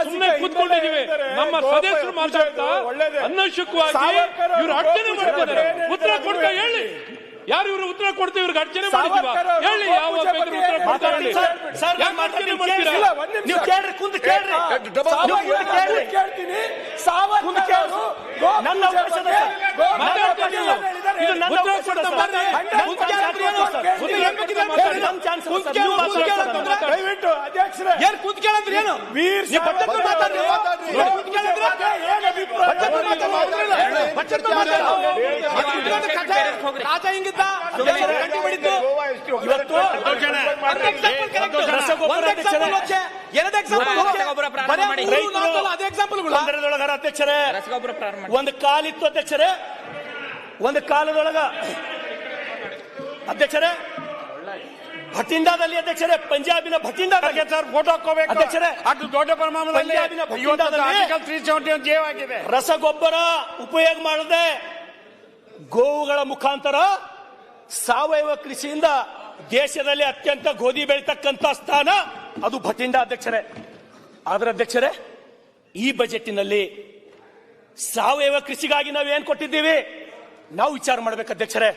ಸುಮ್ಮನೆ ಕೂತ್ಕೊಂಡಿದ್ದೀವಿ. ನಮ್ಮ ಸದಸ್ಯರು ಮಾತಾಡ್ತಾ ಅನವಶ್ಯಕವಾಗಿ ಇವ್ರು ಅರ್ಚನೆ ಮಾಡ್ತಿದ್ದಾರೆ. ಉತ್ತರ ಕೊಡ್ತಾ ಹೇಳಿ, ಯಾರು ಇವರು ಉತ್ತರ ಕೊಡ್ತೀವಿ? ಇವ್ರಿಗೆ ಅರ್ಚನೆ ಮಾಡಿದೀವ ಹೇಳಿ, ಯಾವ ಉತ್ತರ ಕೊಡ್ತಾರೆ? ನೀವು ಕೇಳ್ರಿ, ಕುಂತ ಕೇಳ್ರಿ. ನನ್ನ ಏನ್ ಕೂತ್ ಕೇಳಂದ್ರಿ? ಏನು ರಾಜ ಹಿಂಗಿದ್ದ ಇವತ್ತು ಅಧ್ಯಕ್ಷರೇ. ಒಂದು ಕಾಲಿತ್ತು ಅಧ್ಯಕ್ಷರೇ, ಒಂದು ಕಾಲದೊಳಗ ಅಧ್ಯಕ್ಷರೇ ಭಟಿಂಡಾದಲ್ಲಿ ಅಧ್ಯಕ್ಷರೇ, ಪಂಜಾಬಿನ ಭಟಿಂಡಾದಲ್ಲಿ ಫೋಟೋ ಹಾಕೋಬೇಕು ಅಧ್ಯಕ್ಷರೇ. ಅದು ದೊಡ್ಡ ಪ್ರಮಾಣದಲ್ಲಿ ರಸಗೊಬ್ಬರ ಉಪಯೋಗ ಮಾಡದೆ ಗೋವುಗಳ ಮುಖಾಂತರ ಸಾವಯವ ಕೃಷಿಯಿಂದ ದೇಶದಲ್ಲಿ ಅತ್ಯಂತ ಗೋಧಿ ಬೆಳೀತಕ್ಕಂಥ ಸ್ಥಾನ ಅದು ಭಟಿಂಡ ಅಧ್ಯಕ್ಷರೇ. ಆದ್ರೆ ಅಧ್ಯಕ್ಷರೇ, ಈ ಬಜೆಟ್ನಲ್ಲಿ ಸಾವಯವ ಕೃಷಿಗಾಗಿ ನಾವು ಏನ್ ಕೊಟ್ಟಿದ್ದೀವಿ ನಾವು ವಿಚಾರ ಮಾಡ್ಬೇಕು ಅಧ್ಯಕ್ಷರೇ.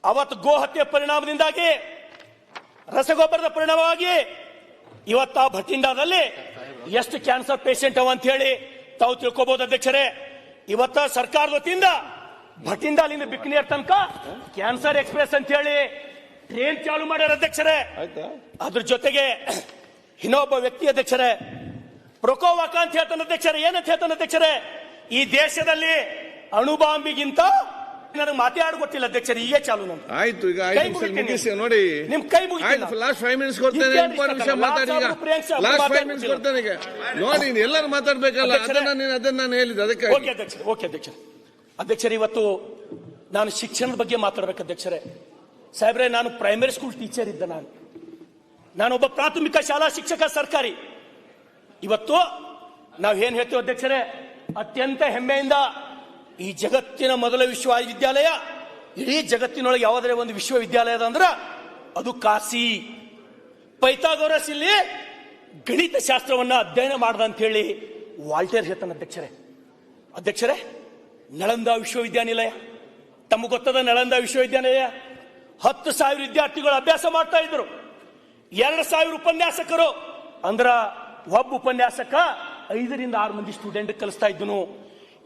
ಅವತ್ತು ಗೋ ಹತ್ಯೆ ಪರಿಣಾಮದಿಂದಾಗಿ, ರಸಗೊಬ್ಬರದ ಪರಿಣಾಮವಾಗಿ ಇವತ್ತು ಆ ಭಟಿಂಡಾದಲ್ಲಿ ಎಷ್ಟು ಕ್ಯಾನ್ಸರ್ ಪೇಷಂಟ್ ಅವ ಅಂತ ಹೇಳಿ ತಾವು ತಿಳ್ಕೋಬಹುದು ಅಧ್ಯಕ್ಷರೇ. ಇವತ್ತ ಸರ್ಕಾರದ ವತಿಯಿಂದ ಭಟಿಂದ ಅಲ್ಲಿಂದ ಬಿಕ್ನಿಯರ್ ತನಕ ಕ್ಯಾನ್ಸರ್ ಎಕ್ಸ್ಪ್ರೆಸ್ ಅಂತ ಹೇಳಿ ಟ್ರೈನ್ ಚಾಲು ಮಾಡ್ಯಾರ ಅಧ್ಯಕ್ಷರೇ. ಅದ್ರ ಜೊತೆಗೆ ಇನ್ನೊಬ್ಬ ವ್ಯಕ್ತಿ ಅಧ್ಯಕ್ಷರೇ ಪ್ರೊಕೋವಾಕ ಅಂತ ಹೇಳ್ತಾನೆ ಅಧ್ಯಕ್ಷರೇ. ಏನಂತ ಹೇಳ್ತಾನೆ ಅಧ್ಯಕ್ಷರೇ, ಈ ದೇಶದಲ್ಲಿ ಅಣುಬಾಂಬಿಗಿಂತ ನನಗೆ ಮಾತಾಡ ಗೊತ್ತಿಲ್ಲ ಅಧ್ಯಕ್ಷರೇ, ಈಗ ಚಾಲು ನಮ್ದು. ಆಯ್ತು, ಈಗ 5 ನಿಮಿಷ ಮುಗಿಸಿ ನೋಡಿ. ನಿಮ್ ಕೈ ಮುಗಿಲ್ಲ. ಲಾಸ್ಟ್ 5 ಮಿನಿಟ್ಸ್ ಕೊಡ್ತೇನೆ. ಇಂಪಾರ್ಟೆಂಟ್ ವಿಷಯ ಮಾತಾಡಿ. ಈಗ ಲಾಸ್ಟ್ 5 ಮಿನಿಟ್ಸ್ ಕೊಡ್ತೇನೆ. ಈಗ ನೋಡಿ, ಎಲ್ಲರೂ ಮಾತಾಡ್ಬೇಕಲ್ಲ, ಅದನ್ನ ನಾನು ಹೇಳಿದೆ ಅದಕ್ಕೆ. ಓಕೆ ಅಧ್ಯಕ್ಷರೇ, ಓಕೆ ಅಧ್ಯಕ್ಷರೇ. ಅಧ್ಯಕ್ಷರೇ, ಇವತ್ತು ನಾನು ಶಿಕ್ಷಣದ ಬಗ್ಗೆ ಮಾತಾಡ್ಬೇಕು ಅಧ್ಯಕ್ಷರೇ. ಸಾಹೇಬ್ರೆ, ನಾನು ಪ್ರೈಮರಿ ಸ್ಕೂಲ್ ಟೀಚರ್ ಇದ್ದ. ನಾನೊಬ್ಬ ಪ್ರಾಥಮಿಕ ಶಾಲಾ ಶಿಕ್ಷಕ ಸರ್ಕಾರಿ. ಇವತ್ತು ನಾವು ಏನ್ ಹೇಳ್ತೀವಿ ಅಧ್ಯಕ್ಷರೇ, ಅತ್ಯಂತ ಹೆಮ್ಮೆಯಿಂದ ಈ ಜಗತ್ತಿನ ಮೊದಲ ವಿಶ್ವವಿದ್ಯಾಲಯ, ಇಡೀ ಜಗತ್ತಿನೊಳಗೆ ಯಾವುದೇ ಒಂದು ವಿಶ್ವವಿದ್ಯಾಲಯದ ಅಂದ್ರ ಅದು ಕಾಶಿ. ಪೈಥಾಗೋರಸ್ ಇಲ್ಲಿ ಗಣಿತ ಶಾಸ್ತ್ರವನ್ನ ಅಧ್ಯಯನ ಮಾಡ್ದ ಅಂತ ಹೇಳಿ ವಾಲ್ಟೇರ್ ಹೇಳ್ತಾನೆ ಅಧ್ಯಕ್ಷರೇ. ಅಧ್ಯಕ್ಷರೇ, ನಳಂದ ವಿಶ್ವವಿದ್ಯಾನಿಲಯ ತಮಗೆ ಗೊತ್ತದ. ನಳಂದ ವಿಶ್ವವಿದ್ಯಾನಿಲಯ 10,000 ವಿದ್ಯಾರ್ಥಿಗಳು ಅಭ್ಯಾಸ ಮಾಡ್ತಾ ಇದ್ರು. 2,000 ಉಪನ್ಯಾಸಕರು ಅಂದ್ರ ಒಬ್ಬ ಉಪನ್ಯಾಸಕ 5 ರಿಂದ 6 ಮಂದಿ ಸ್ಟೂಡೆಂಟ್ ಕಲಿಸ್ತಾ ಇದ್ದನು.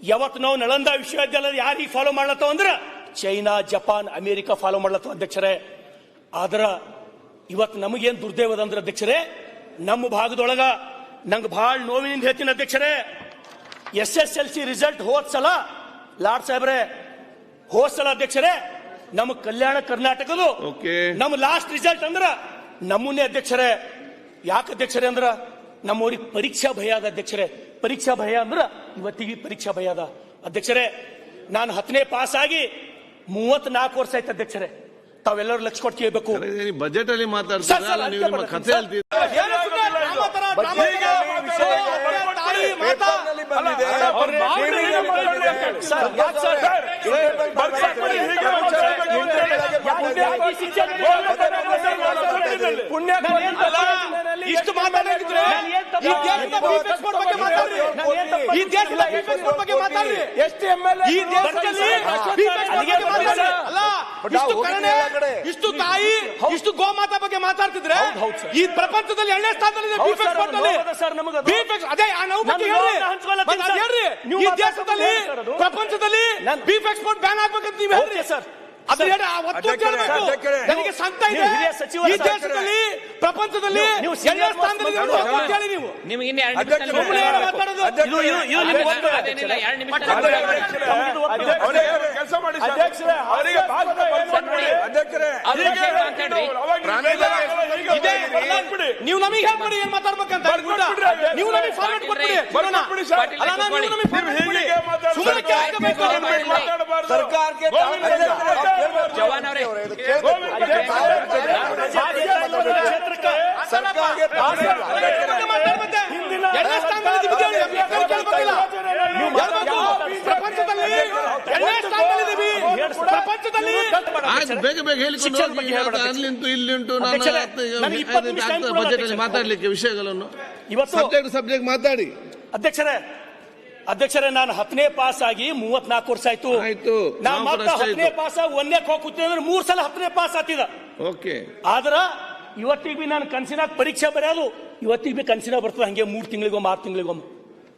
ಯಾವತ್ತು ನಾವು ನಳಂದ ವಿಶ್ವವಿದ್ಯಾಲಯ ಯಾರಿಗೆ ಫಾಲೋ ಮಾಡ್ಲತ್ತವ ಅಂದ್ರ ಚೈನಾ, ಜಪಾನ್, ಅಮೆರಿಕ ಫಾಲೋ ಮಾಡ್ಲತ್ತವ ಅಧ್ಯಕ್ಷರೇ. ಆದ್ರ ಇವತ್ತು ನಮಗೇನ್ ದುರ್ದೈವದ ಅಂದ್ರೆ ಅಧ್ಯಕ್ಷರೇ, ನಮ್ಮ ಭಾಗದೊಳಗ ನಂಗೆ ಬಹಳ ನೋವಿನಿಂದ ಹೇಳ್ತೀನಿ ಅಧ್ಯಕ್ಷರೇ. SSLC ರಿಸಲ್ಟ್ ಹೋದ್ಸಲ ಲಾಡ್ ಸಾಹೇಬ್ರೆ, ಹೋದ್ಸಲ ಅಧ್ಯಕ್ಷರೇ ನಮ್ಮ ಕಲ್ಯಾಣ ಕರ್ನಾಟಕದು ನಮ್ಮ ಲಾಸ್ಟ್ ರಿಸಲ್ಟ್ ಅಂದ್ರ ನಮ್ಮನ್ನೇ ಅಧ್ಯಕ್ಷರೇ. ಯಾಕೆ ಅಧ್ಯಕ್ಷರೇ ಅಂದ್ರ ನಮ್ಮವ್ರಿಗೆ ಪರೀಕ್ಷಾ ಭಯ ಅದ ಅಧ್ಯಕ್ಷರೇ. ಪರೀಕ್ಷಾ ಭಯ ಅಂದ್ರ ಇವತ್ತಿಗೆ ಪರೀಕ್ಷಾ ಭಯ ಅದ ಅಧ್ಯಕ್ಷರೇ. ನಾನು 10ನೇ ಪಾಸ್ ಆಗಿ 34 ವರ್ಷ ಆಯ್ತು ಅಧ್ಯಕ್ಷರೇ. ತಾವೆಲ್ಲರೂ ಲಕ್ಷ ಕೊಟ್ಟು ಕೇಳಬೇಕು. ಬಜೆಟ್ ಅಲ್ಲಿ ಮಾತಾಡ್ತಾರೆ, ನೀವು ನಿಮ್ಮ ಕಥೆ ಹೇಳ್ತೀರಿ. ಇಷ್ಟು ಮಾತಾಡಿದ್ರೆ ಈ ದೇಶದ ಎಕ್ಸ್ಪೋರ್ಟ್ ಬಗ್ಗೆ ಮಾತಾಡ್ರಿ. ಈ ದೇಶದ ಎಕ್ಸ್ಪೋರ್ಟ್ ಬಗ್ಗೆ ಮಾತಾಡ್ರಿ. ಎಷ್ಟು MLA ಈ ದೇಶದಲ್ಲಿ ಅಲ್ಲ, ಇಷ್ಟು ಕರುಣೆ, ಇಷ್ಟು ತಾಯಿ, ಇಷ್ಟು ಗೋಮಾತಾ ಬಗ್ಗೆ ಮಾತಾಡ್ತಿದ್ರೆ ಈ ಪ್ರಪಂಚದಲ್ಲಿ 2ನೇ ಸ್ಥಾನದಲ್ಲಿದೆ ಬೀಫ್ ಎಕ್ಸ್ಪೋರ್ಟ್ ಅಲ್ಲಿ. ಅದೇ ನಾವು ಬಗ್ಗೆ ಹೇಳ್ರಿ. ಈ ದೇಶದಲ್ಲಿ ಪ್ರಪಂಚದಲ್ಲಿ ಬೀಫ್ ಎಕ್ಸ್ಪೋರ್ಟ್ ಬ್ಯಾನ್ ಆಗ್ಬೇಕಂತ ನೀವು ಹೇಳ್ರಿ ಸರ್. ನನಗೆ ಸಂಕಟ ಇದೆ. ಈ ದೇಶದಲ್ಲಿ ಪ್ರಪಂಚದಲ್ಲಿ 2ನೇ ಸ್ಥಾನದಲ್ಲಿ ನೀವು ನಿಮ್ಗೆ ಇನ್ನು 2 ನೀವು ನಮಗೆ ಹೇಳ್ಕೊಡಿ ಏನ್ ಮಾತಾಡ್ಬೇಕಂತ. ನೀವು ನಮಗೆ ಫಾರ್ಮೆಟ್ ಕೊಟ್ಬಿಡಿ. ಸರ್ಕಾರಕ್ಕೆ ಜವಾನ್ ಅವರೇ, ಬೇಗ ಬೇಗ ಹೇಳಿಕೊಂಡು ಅಲ್ಲಿಂಟು ಇಲ್ಲಿಂಟು. ನಾನು ಬಜೆಟ್ ಅಲ್ಲಿ ಮಾತಾಡ್ಲಿಕ್ಕೆ ವಿಷಯಗಳನ್ನು ಸಬ್ಜೆಕ್ಟ್ ಮಾತಾಡಿ ಅಧ್ಯಕ್ಷರೇ. ನಾನು 10ನೇ ಪಾಸ್ ಆಗಿ 34 ವರ್ಷ ಆಯ್ತು. ನಾನು ಮತ್ತೆ 10ನೇ ಪಾಸ್ ಆಗಿ 1ನೇ ಹೋಗ್ತೀನಿ ಅಂದ್ರೆ 3 ಸಲ 10ನೇ ಪಾಸ್ ಆತಿದ. ಆದ್ರ ಇವತ್ತಿಗೆ ಬಿ ನಾನು ಕನ್ಸಿನಾಗ ಪರೀಕ್ಷೆ ಬರೆಯೋದು ಇವತ್ತಿಗೆ ಬಿ ಕನ್ಸಿನಾಗ ಬರ್ತದೆ ಹಂಗೆ 3 ತಿಂಗಳಿಗೊಮ್ಮೆ 6 ತಿಂಗಳಿಗೊಮ್ಮೆ.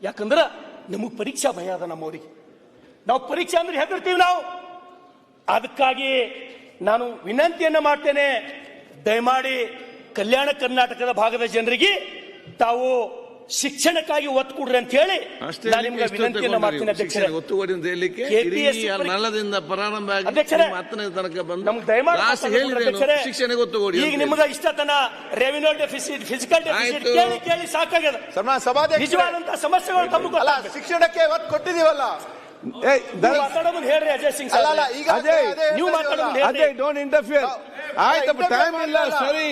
ಯಾಕಂದ್ರ ನಮಗ್ ಪರೀಕ್ಷಾ ಭಯ ಅದ ನಮ್ಮವ್ರಿಗೆ. ನಾವು ಪರೀಕ್ಷೆ ಅಂದ್ರೆ ಹೆದರ್ತೀವಿ ನಾವು. ಅದಕ್ಕಾಗಿ ನಾನು ವಿನಂತಿಯನ್ನ ಮಾಡ್ತೇನೆ, ದಯಮಾಡಿ ಕಲ್ಯಾಣ ಕರ್ನಾಟಕದ ಭಾಗದ ಜನರಿಗೆ ತಾವು ಶಿಕ್ಷಣಕ್ಕಾಗಿ ಒತ್ತು ಕೊಡ್ರಿ ಅಂತ ಹೇಳಿ ನಾನು ನಿಮ್ಗೆ ವಿನಂತಿಯನ್ನ ಮಾಡ್ತೀನಿ ಅಧ್ಯಕ್ಷರೇ. ಒತ್ತುವರಿಯಿಂದ ಹೇಳಲಿಕ್ಕೆ ನಲ್ಲದಿಂದ ಪ್ರಾರಂಭ ಆಗಿ ಹತ್ತನೇ ತನಕ ಬಂದು ನಮ್ಗೆ ದಯಮಾಡಿ ಶಿಕ್ಷಣಕ್ಕೆ ಒತ್ತು ಕೊಡಿ. ಈಗ ನಿಮ್ಗೆ ಇಷ್ಟತನ ರೆವಿನ್ಯೂ ಡೆಫಿಸಿಟ್, ಫಿಸಿಕಲ್ ಡೆಫಿಸಿಟ್ ಕೇಳಿ ಕೇಳಿ ಸಾಕಾಗ್ಯದ. ನಿಜವಾದಂತ ಸಮಸ್ಯೆಗಳು ತಮ್ಮ ಶಿಕ್ಷಣಕ್ಕೆ ಒತ್ತು ಕೊಟ್ಟಿದೀವಲ್ಲ. ಮಾತಾಡೋದು ಹೇಳ್ರಿ ಅಜಯ್ ಸಿಂಗ್ ನೀವು ಮಾತಾಡೋದು ಅಜಯ್ ಡೋಂಟ್ ಇಂಟರ್ಫಿಯರ್. ಆಯ್ತು, ಟೈಮ್ ಇಲ್ಲ. ಸರಿ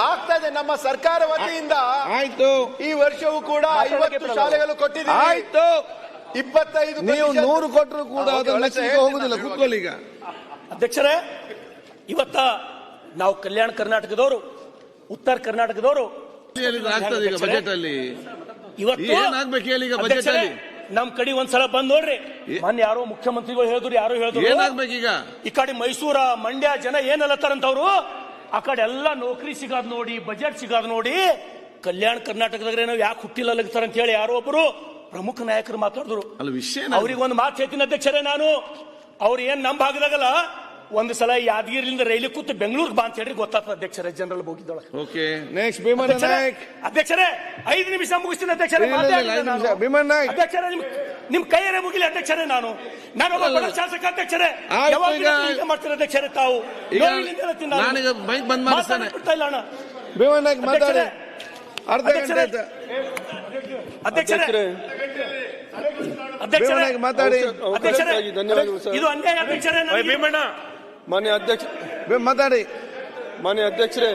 ಆಗ್ತಾ ಇದೆ. ನಮ್ಮ ಸರ್ಕಾರ ವತಿಯಿಂದ ಆಯ್ತು. ಈ ವರ್ಷವೂ ಕೂಡ 50 ಶಾಲೆಗಳು ಕೊಟ್ಟಿದ್ದೀವಿ. ಆಯ್ತು, 25 ನೀವು 100 ಕೊಟ್ಟರು ಕೂಡ ಹೋಗುದಿಲ್ಲ. ಕೂತ್ಕೊಳ್ಳಿ. ಈಗ ಅಧ್ಯಕ್ಷರೇ, ಇವತ್ತ ನಾವು ಕಲ್ಯಾಣ ಕರ್ನಾಟಕದವರು, ಉತ್ತರ ಕರ್ನಾಟಕದವರು ಆಗ್ತದೆ. ಈಗ ಬಜೆಟ್ ಅಲ್ಲಿ ಇವತ್ತು ಏನಾಗ್ಬೇಕು ಹೇಳಿ. ಈಗ ಬಜೆಟ್ ಅಲ್ಲಿ ನಮ್ ಕಡೆ ಒಂದ್ಸಲ ಬಂದ್ ನೋಡ್ರಿ. ಮೊನ್ನೆ ಯಾರೋ ಮುಖ್ಯಮಂತ್ರಿಗಳು ಹೇಳಿದ್ರು, ಯಾರೋ ಹೇಳಿದ್ರು ಏನಾಗ್ಬೇಕೀಗ. ಈ ಕಡೆ ಮೈಸೂರ, ಮಂಡ್ಯ ಜನ ಏನಲ್ಲತ್ತಾರಂತವ್ರು ಆ ಕಡೆ ಎಲ್ಲ ನೌಕರಿ ಸಿಗಾದ್ ನೋಡಿ, ಬಜೆಟ್ ಸಿಗಾದ್ ನೋಡಿ ಕಲ್ಯಾಣ ಕರ್ನಾಟಕದಾಗ ನಾವು ಯಾಕೆ ಹುಟ್ಟಿಲ್ಲ ಅಂತ ಹೇಳಿ ಯಾರೋ ಒಬ್ರು ಪ್ರಮುಖ ನಾಯಕರು ಮಾತಾಡಿದ್ರು. ಅಲ್ಲ ವಿಷಯ ಅವ್ರಿಗೆ ಒಂದು ಮಾತು ಹೇಳ್ತೀನಿ ಅಧ್ಯಕ್ಷರೇ, ನಾನು ಅವ್ರು ಏನ್ ನಮ್ಮ ಭಾಗದಾಗಲ್ಲ ಒಂದು ಸಲ ಯಾದಗಿರಿಯಿಂದ ರೈಲಿ ಕೂತು ಬೆಂಗಳೂರಿಗೆ ಬಾ ಅಂತ ಹೇಳಿ ಗೊತ್ತಾಗ್ತದೆ ಅಧ್ಯಕ್ಷರೇ, ಜನರಲ್ ಹೋಗಿದ್ದೊಳಗೆ. Okay, next Bheemanna Nayak. ಅಧ್ಯಕ್ಷರೇ 5 ನಿಮಿಷ ಮುಗಿಸ್ತೀನಿ ಅಧ್ಯಕ್ಷರೇ. ಭೀಮಣ್ಣ ನಾಯಕ್ ಅಧ್ಯಕ್ಷರೇ ನಿಮ್ ಕೈಯರೇ ಮುಗಿಲಿ ಅಧ್ಯಕ್ಷರೇ. ನಾನು ಒಬ್ಬ ಬಡ ಶಾಸಕ ಅಧ್ಯಕ್ಷರೇ. ಯಾವಾಗ ಮಾಡ್ತೀರ ಅಧ್ಯಕ್ಷರೇ ತಾವು? ನಾನೀಗ ಬೈಕ್ ಬಂದ್ ಮಾಡಿಸ್ತೇನೆ. ಬಿಡ್ತಾ ಇಲ್ಲ ಅಣ್ಣ. ಭೀಮಣ್ಣ ನಾಯಕ್ ಮಾತಾಡಿ. ಅರ್ಧ ಗಂಟೆ ಆಯ್ತು. ಅಧ್ಯಕ್ಷರೇ ಮಾತಾಡಿ. ಅಧ್ಯಕ್ಷರೇ ಇದು ಅನ್ಯಾಯ ಅಧ್ಯಕ್ಷರೇ. ಮಾನ್ಯ ಅಧ್ಯಕ್ಷ ಮಾತಾಡಿ. ಮಾನ್ಯ ಅಧ್ಯಕ್ಷರೇ